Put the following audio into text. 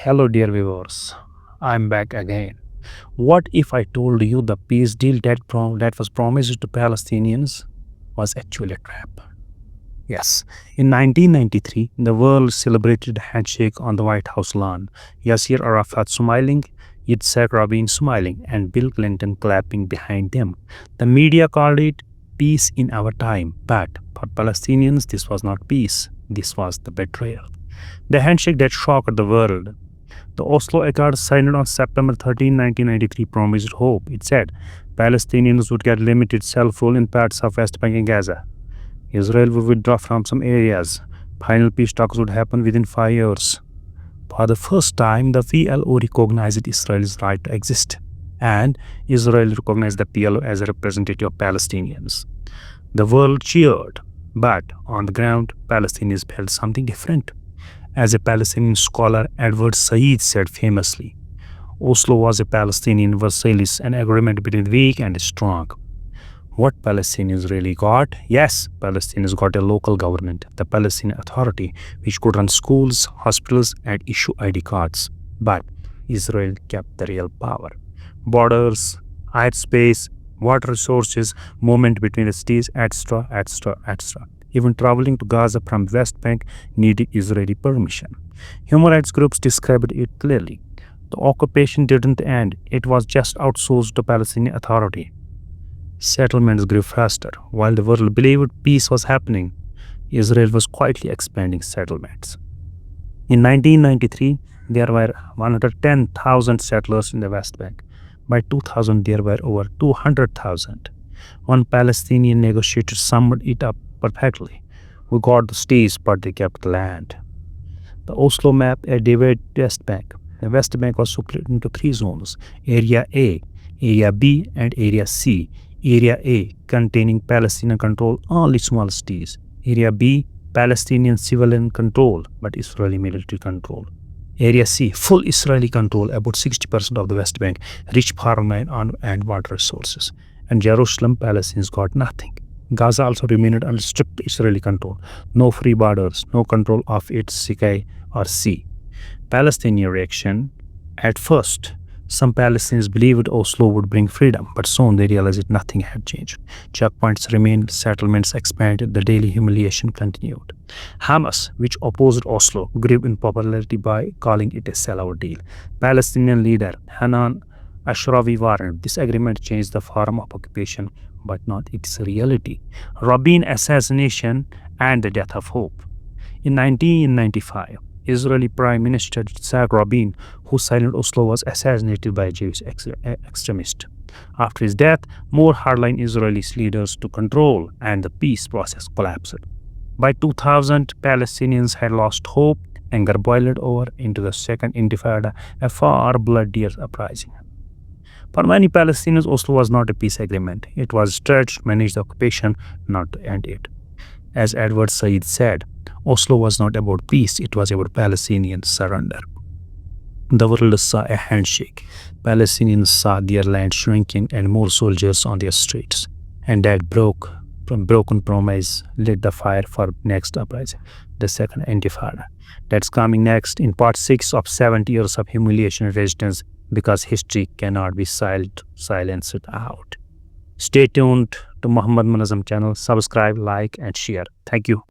Hello, dear viewers. I'm back again. What if I told you the peace deal that was promised to Palestinians was actually a trap? Yes, in 1993, the world celebrated a handshake on the White House lawn. Yasser Arafat smiling, Yitzhak Rabin smiling, and Bill Clinton clapping behind them. The media called it peace in our time, but for Palestinians, this was not peace. This was the betrayal. The handshake that shocked the world. The Oslo Accords signed on September 13, 1993 promised hope. It said Palestinians would get limited self-rule in parts of West Bank and Gaza. Israel would withdraw from some areas. Final peace talks would happen within 5 years. For the first time, the PLO recognized Israel's right to exist, and Israel recognized the PLO as a representative of Palestinians. The world cheered, but on the ground, Palestinians felt something different. As a Palestinian scholar, Edward Said said famously, Oslo was a Palestinian Versailles, an agreement between the weak and the strong. What Palestinians really got? Yes, Palestinians got a local government, the Palestinian Authority, which could run schools, hospitals, and issue ID cards. But Israel kept the real power. Borders, airspace, water resources, movement between the cities, etc., etc., etc. Even traveling to Gaza from West Bank needed Israeli permission. Human rights groups described it clearly. The occupation didn't end, it was just outsourced to Palestinian Authority. Settlements grew faster. While the world believed peace was happening, Israel was quietly expanding settlements. In 1993, there were 110,000 settlers in the West Bank. By 2000, there were over 200,000. One Palestinian negotiator summed it up perfectly. We got the cities, but they kept the land. The Oslo map divided West Bank. The West Bank was split into 3 zones: Area A, Area B, and Area C. Area A containing Palestinian control, only small cities. Area B, Palestinian civilian control, but Israeli military control. Area C, full Israeli control, about 60% of the West Bank, rich farmland and water resources. And Jerusalem, Palestinians got nothing. Gaza also remained under strict Israeli control. No free borders, no control of its sky or sea. Palestinian reaction. At first, some Palestinians believed Oslo would bring freedom, but soon they realized nothing had changed. Checkpoints remained, settlements expanded, the daily humiliation continued. Hamas, which opposed Oslo, grew in popularity by calling it a sellout deal. Palestinian leader Hanan Ashrawi warned this agreement changed the form of occupation, but not its reality. Rabin assassination and the death of hope. In 1995, Israeli Prime Minister Yitzhak Rabin, who signed Oslo, was assassinated by a Jewish extremist. After his death, more hardline Israeli leaders took control and the peace process collapsed. By 2000, Palestinians had lost hope. Anger boiled over into the Second Intifada, a far bloodier uprising. For many Palestinians, Oslo was not a peace agreement. It was a stretch to manage the occupation, not to end it. As Edward Said said, Oslo was not about peace, it was about Palestinian surrender. The world saw a handshake. Palestinians saw their land shrinking and more soldiers on their streets. And that broken promise lit the fire for next uprising, the Second Intifada. That's coming next in part 6 of 70 Years of Humiliation Resistance, because history cannot be silenced out. Stay tuned to Muhammad Munazam channel. Subscribe, like, and share. Thank you.